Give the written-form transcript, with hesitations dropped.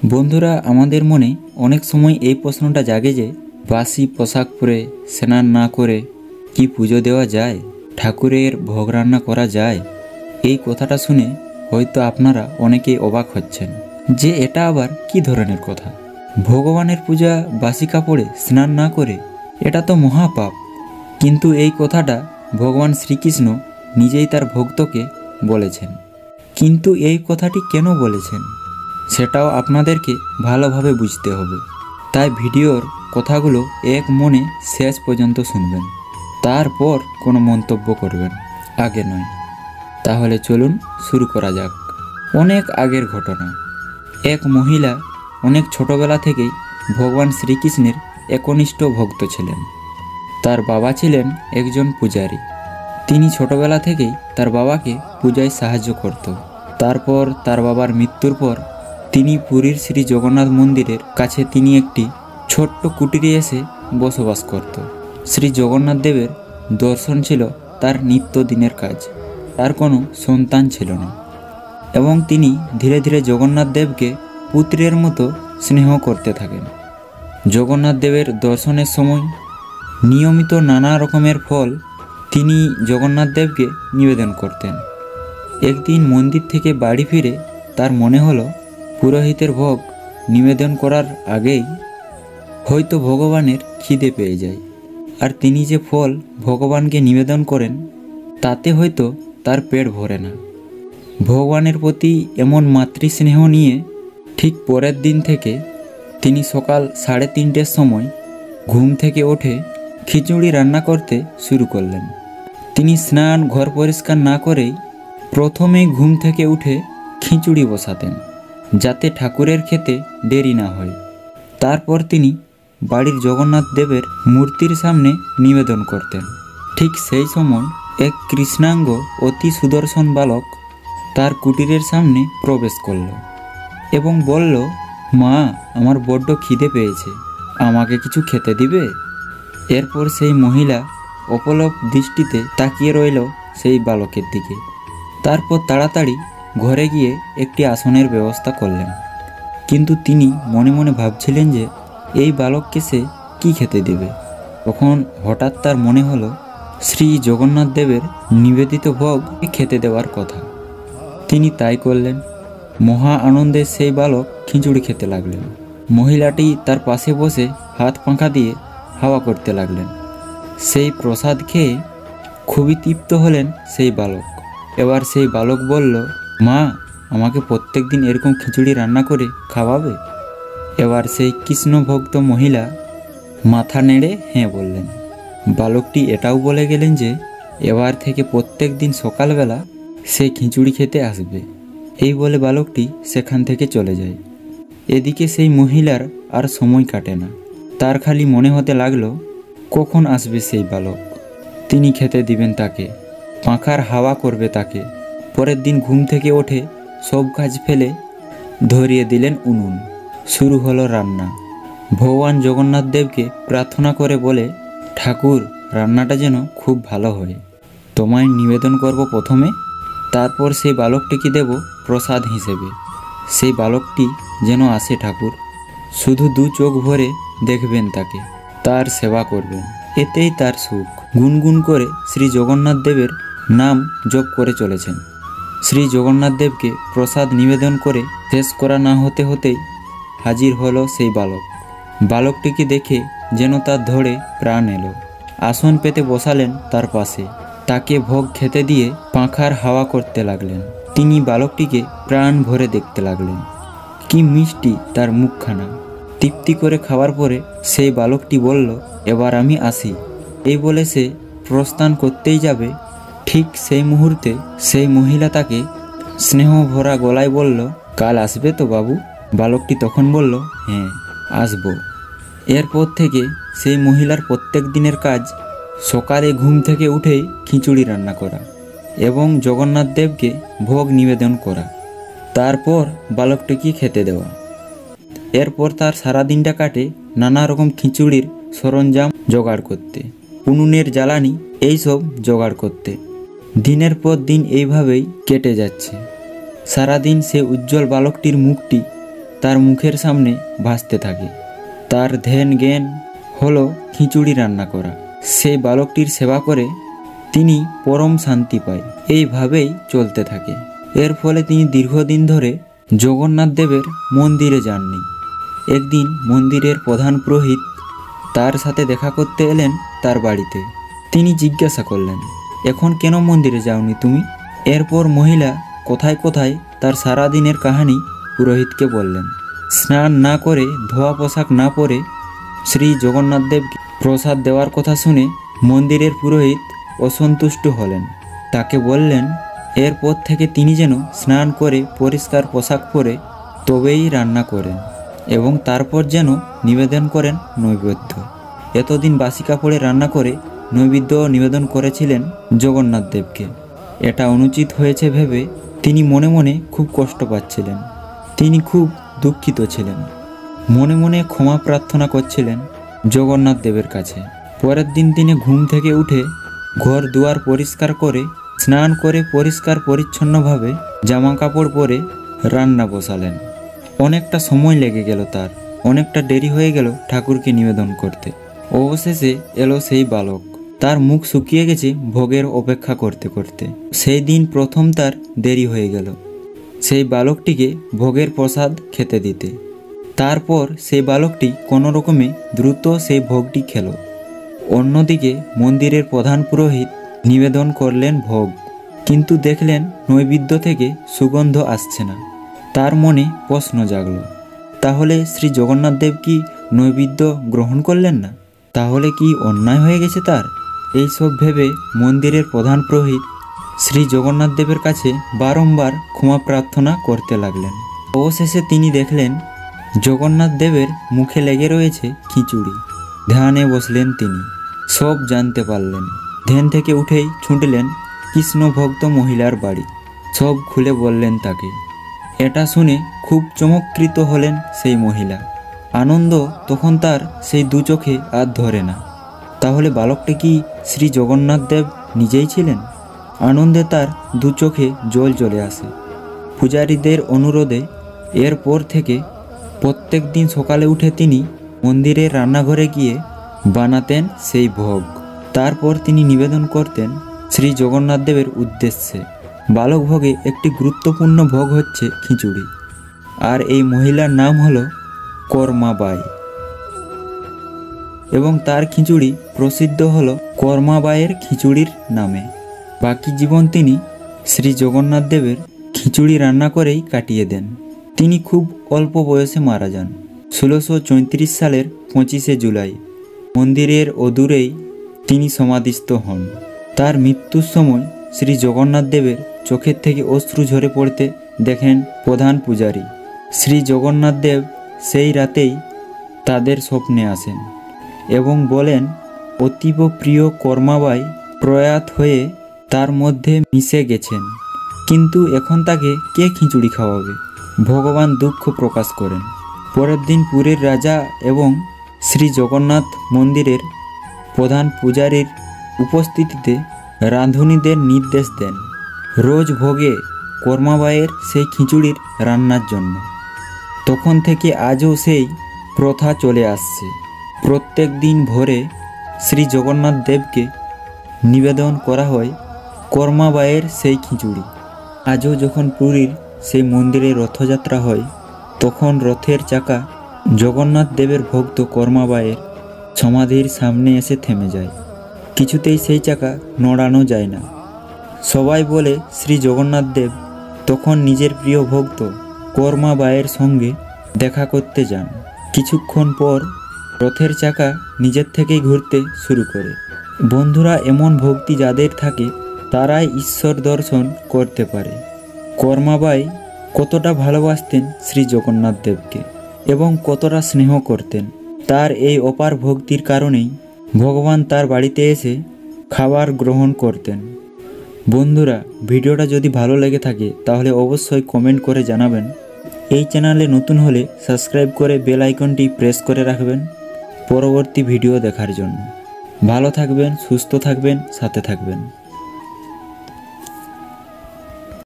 বন্ধুরা, আমাদের মনে অনেক সময় এই প্রশ্নটা জাগে যে বাসি পোশাক পরে স্নান না করে কি পুজো দেওয়া যায়, ঠাকুরের ভোগ রান্না করা যায়। এই কথাটা শুনে হয়তো আপনারা অনেকেই অবাক হচ্ছেন যে এটা আবার কি ধরনের কথা। ভগবানের পূজা বাসি কাপড়ে স্নান না করে, এটা তো মহাপাপ। কিন্তু এই কথাটা ভগবান শ্রীকৃষ্ণ নিজেই তার ভক্তকে বলেছেন। কিন্তু এই কথাটি কেন বলেছেন সেটাও আপনাদেরকে ভালোভাবে বুঝতে হবে। তাই ভিডিওর কথাগুলো এক মনে শেষ পর্যন্ত শুনবেন, তারপর কোনো মন্তব্য করবেন, আগে নয়। তাহলে চলুন শুরু করা যাক। অনেক আগের ঘটনা। এক মহিলা অনেক ছোটবেলা থেকেই ভগবান শ্রীকৃষ্ণের একনিষ্ঠ ভক্ত ছিলেন। তার বাবা ছিলেন একজন পূজারী। তিনি ছোটবেলা থেকেই তার বাবাকে পূজায় সাহায্য করত। তারপর তার বাবার মৃত্যুর পর তিনি পুরীর শ্রী জগন্নাথ মন্দিরের কাছে তিনি একটি ছোট্ট কুটিরে এসে বসবাস করত। শ্রী জগন্নাথ দেবের দর্শন ছিল তার নিত্যদিনের কাজ। তার কোনো সন্তান ছিল না এবং তিনি ধীরে ধীরে জগন্নাথ দেবকে পুত্রের মতো স্নেহ করতে থাকেন। জগন্নাথ দেবের দর্শনের সময় নিয়মিত নানা রকমের ফল তিনি জগন্নাথ দেবকে নিবেদন করতেন। একদিন মন্দির থেকে বাড়ি ফিরে তার মনে হলো পুরোহিতের ভোগ নিবেদন করার আগেই হয়তো ভগবানের খিদে পেয়ে যায়, আর তিনি যে ফল ভগবানকে নিবেদন করেন তাতে হয়তো তার পেট ভরে না। ভগবানের প্রতি এমন মাতৃস্নেহ নিয়ে ঠিক পরের দিন থেকে তিনি সকাল 3:30টার সময় ঘুম থেকে উঠে খিচুড়ি রান্না করতে শুরু করলেন। তিনি স্নান ঘর পরিষ্কার না করেই প্রথমেই ঘুম থেকে উঠে খিচুড়ি বসাতেন, যাতে ঠাকুরের খেতে দেরি না হয়। তারপর তিনি বাড়ির জগন্নাথ দেবের মূর্তির সামনে নিবেদন করতেন। ঠিক সেই সময় এক কৃষ্ণাঙ্গ অতি সুদর্শন বালক তার কুটিরের সামনে প্রবেশ করল এবং বলল, মা, আমার বড্ড খিদে পেয়েছে, আমাকে কিছু খেতে দিবে? এরপর সেই মহিলা অপলক দৃষ্টিতে তাকিয়ে রইল সেই বালকের দিকে। তারপর তাড়াতাড়ি ঘরে গিয়ে একটি আসনের ব্যবস্থা করলেন। কিন্তু তিনি মনে মনে ভাবছিলেন যে এই বালককে সে কী খেতে দেবে। তখন হঠাৎ তার মনে হলো শ্রী জগন্নাথ দেবের নিবেদিত ভোগ খেতে দেওয়ার কথা। তিনি তাই করলেন। মহা আনন্দে সেই বালক খিচুড়ি খেতে লাগলেন। মহিলাটি তার পাশে বসে হাত পাখা দিয়ে হাওয়া করতে লাগলেন। সেই প্রসাদ খেয়ে খুবই তৃপ্ত হলেন সেই বালক। এবার সেই বালক বলল, মা, আমাকে প্রত্যেক দিন এরকম খিচুড়ি রান্না করে খাওয়াবে? এবার সেই কৃষ্ণ ভক্ত মহিলা মাথা নেড়ে হ্যাঁ বললেন। বালকটি এটাও বলে গেলেন যে এবার থেকে প্রত্যেক দিন সকালবেলা সে খিচুড়ি খেতে আসবে। এই বলে বালকটি সেখান থেকে চলে যায়। এদিকে সেই মহিলার আর সময় কাটে না। তার খালি মনে হতে লাগলো কখন আসবে সেই বালক, তিনি খেতে দিবেন তাকে, পাখার হাওয়া করবে তাকে। পরের দিন ঘুম থেকে ওঠে সব কাজ ফেলে ধরিয়ে দিলেন উনুন। শুরু হলো রান্না। ভগবান জগন্নাথ দেবকে প্রার্থনা করে বলে, ঠাকুর, রান্নাটা যেন খুব ভালো হয়, তোমায় নিবেদন করব প্রথমে, তারপর সেই বালকটিকে দেব প্রসাদ হিসেবে। সেই বালকটি যেন আসে ঠাকুর, শুধু 2 চোখ ভরে দেখবেন তাকে, তার সেবা করবেন, এতেই তার সুখ। গুনগুন করে শ্রী জগন্নাথ দেবের নাম জপ করে চলেছেন। শ্রী জগন্নাথ দেবকে প্রসাদ নিবেদন করে শেষ করা না হতে হতেই হাজির হলো সেই বালক। বালকটিকে দেখে যেন তার ধরে প্রাণ এলো। আসন পেতে বসালেন তার পাশে, তাকে ভোগ খেতে দিয়ে পাখার হাওয়া করতে লাগলেন। তিনি বালকটিকে প্রাণ ভরে দেখতে লাগলেন। কি মিষ্টি তার মুখখানা। তৃপ্তি করে খাওয়ার পরে সেই বালকটি বলল, এবার আমি আসি। এই বলে সে প্রস্থান করতেই যাবে, ঠিক সেই মুহূর্তে সেই মহিলা তাকে স্নেহ ভরা গলায় বলল, কাল আসবে তো বাবু? বালকটি তখন বলল, হ্যাঁ, আসবো। এরপর থেকে সেই মহিলার প্রত্যেক দিনের কাজ সকালে ঘুম থেকে উঠেই খিচুড়ি রান্না করা এবং জগন্নাথ দেবকে ভোগ নিবেদন করা, তারপর বালকটিকে খেতে দেওয়া। এরপর তার সারা দিনটা কাটে নানা রকম খিচুড়ির সরঞ্জাম জোগাড় করতে, উনুনের জ্বালানি এইসব জোগাড় করতে। দিনের পর দিন এইভাবেই কেটে যাচ্ছে। সারাদিন সে উজ্জ্বল বালকটির মুখটি তার মুখের সামনে ভাসতে থাকে। তার ধ্যান জ্ঞান হলো খিচুড়ি রান্না করা। সেই বালকটির সেবা করে তিনি পরম শান্তি পায়। এইভাবেই চলতে থাকে। এর ফলে তিনি দীর্ঘদিন ধরে জগন্নাথ দেবের মন্দিরে যাননি। একদিন মন্দিরের প্রধান পুরোহিত তার সাথে দেখা করতে এলেন তার বাড়িতে। তিনি জিজ্ঞাসা করলেন, এখন কেন মন্দিরে যাওনি তুমি? এরপর মহিলা কোথায় কোথায় তার সারাদিনের কাহিনী পুরোহিতকে বললেন। স্নান না করে, ধোয়া পোশাক না পরে শ্রী জগন্নাথ দেবকে প্রসাদ দেওয়ার কথা শুনে মন্দিরের পুরোহিত অসন্তুষ্ট হলেন। তাকে বললেন এরপর থেকে তিনি যেন স্নান করে পরিষ্কার পোশাক পরে তবেই রান্না করেন এবং তারপর যেন নিবেদন করেন নৈবেদ্য। এতদিন বাসি কাপড়ে রান্না করে নৈবেদ্য নিবেদন করেছিলেন জগন্নাথ দেবকে। এটা অনুচিত হয়েছে ভেবে তিনি মনে মনে খুব কষ্ট পাচ্ছিলেন। তিনি খুব দুঃখিত ছিলেন। মনে মনে ক্ষমা প্রার্থনা করছিলেন জগন্নাথ দেবের কাছে। পরের দিন তিনি ঘুম থেকে উঠে ঘর দুয়ার পরিষ্কার করে, স্নান করে পরিষ্কার পরিচ্ছন্নভাবে জামা কাপড় পরে রান্না বসালেন। অনেকটা সময় লেগে গেল তার, অনেকটা দেরি হয়ে গেল ঠাকুরকে নিবেদন করতে। অবশেষে এলো সেই বালক। তার মুখ শুকিয়ে গেছে ভোগের অপেক্ষা করতে করতে। সেই দিন প্রথম তার দেরি হয়ে গেল সেই বালকটিকে ভোগের প্রসাদ খেতে দিতে। তারপর সেই বালকটি কোনো রকমে দ্রুত সেই ভোগটি খেল। অন্যদিকে মন্দিরের প্রধান পুরোহিত নিবেদন করলেন ভোগ, কিন্তু দেখলেন নৈবেদ্য থেকে সুগন্ধ আসছে না। তার মনে প্রশ্ন জাগল, তাহলে শ্রী জগন্নাথ দেব কি নৈবেদ্য গ্রহণ করলেন না? তাহলে কি অন্যায় হয়ে গেছে তার? এইসব ভেবে মন্দিরের প্রধান পুরোহিত শ্রী জগন্নাথ দেবের কাছে বারংবার ক্ষমা প্রার্থনা করতে লাগলেন। অবশেষে তিনি দেখলেন জগন্নাথ দেবের মুখে লেগে রয়েছে খিচুড়ি। ধ্যানে বসলেন তিনি, সব জানতে পারলেন। ধ্যান থেকে উঠেই ছুটলেন কৃষ্ণ ভক্ত মহিলার বাড়ি। সব খুলে বললেন তাকে। এটা শুনে খুব চমৎকৃত হলেন সেই মহিলা। আনন্দ তখন তার সেই দু চোখে আর ধরে না। তাহলে বালকটা কি শ্রী জগন্নাথ দেব নিজেই ছিলেন? আনন্দে তার দু চোখে জল চলে আসে। পূজারীদের অনুরোধে এরপর থেকে প্রত্যেক দিন সকালে উঠে তিনি মন্দিরের রান্নাঘরে গিয়ে বানাতেন সেই ভোগ। তারপর তিনি নিবেদন করতেন শ্রী জগন্নাথ দেবের উদ্দেশ্যে। বালক ভোগে একটি গুরুত্বপূর্ণ ভোগ হচ্ছে খিচুড়ি, আর এই মহিলার নাম হলো কর্মাবাই এবং তার খিচুড়ি প্রসিদ্ধ হলো কর্মাবাইয়ের খিচুড়ির নামে। বাকি জীবন তিনি শ্রী জগন্নাথ দেবের খিচুড়ি রান্না করেই কাটিয়ে দেন। তিনি খুব অল্প বয়সে মারা যান 1634 সালের 25শে জুলাই। মন্দিরের অদূরেই তিনি সমাধিস্থ হন। তার মৃত্যুর সময় শ্রী জগন্নাথ দেবের চোখের থেকে অশ্রু ঝরে পড়তে দেখেন প্রধান পূজারী। শ্রী জগন্নাথ দেব সেই রাতেই তাদের স্বপ্নে আসেন এবং বলেন অতীব প্রিয় কর্মাবাই প্রয়াত হয়ে তার মধ্যে মিশে গেছেন, কিন্তু এখন তাকে কে খিচুড়ি খাওয়াবে? ভগবান দুঃখ প্রকাশ করেন। পরের দিন পুরীর রাজা এবং শ্রী জগন্নাথ মন্দিরের প্রধান পূজারীর উপস্থিতিতে রাঁধুনিদের নির্দেশ দেন রোজ ভোগে কর্মাবাইয়ের সেই খিচুড়ির রান্নার জন্য। তখন থেকে আজও সেই প্রথা চলে আসছে। প্রত্যেক দিন ভোরে শ্রী জগন্নাথ দেবকে নিবেদন করা হয় কর্মাবাইয়ের সেই খিচুড়ি। আজও যখন পুরীর সেই মন্দিরে রথযাত্রা হয়, তখন রথের চাকা জগন্নাথ দেবের ভক্ত কর্মাবাইয়ের সমাধির সামনে এসে থেমে যায়। কিছুতেই সেই চাকা নড়ানো যায় না। সবাই বলে শ্রী জগন্নাথ দেব তখন নিজের প্রিয় ভক্ত কর্মাবাইয়ের সঙ্গে দেখা করতে যান। কিছুক্ষণ পর রথের চাকা নিজের থেকেই ঘুরতে শুরু করে। বন্ধুরা, এমন ভক্তি যাদের থাকে তারাই ঈশ্বর দর্শন করতে পারে। কর্মাবাই কতটা ভালোবাসতেন শ্রী জগন্নাথ দেবকে এবং কতটা স্নেহ করতেন, তার এই অপার ভক্তির কারণেই ভগবান তার বাড়িতে এসে খাবার গ্রহণ করতেন। বন্ধুরা, ভিডিওটা যদি ভালো লেগে থাকে তাহলে অবশ্যই কমেন্ট করে জানাবেন। এই চ্যানেলে নতুন হলে সাবস্ক্রাইব করে বেল আইকনটি প্রেস করে রাখবেন পরবর্তী ভিডিও দেখার জন্য। ভালো থাকবেন, সুস্থ থাকবেন, সাথে থাকবেন।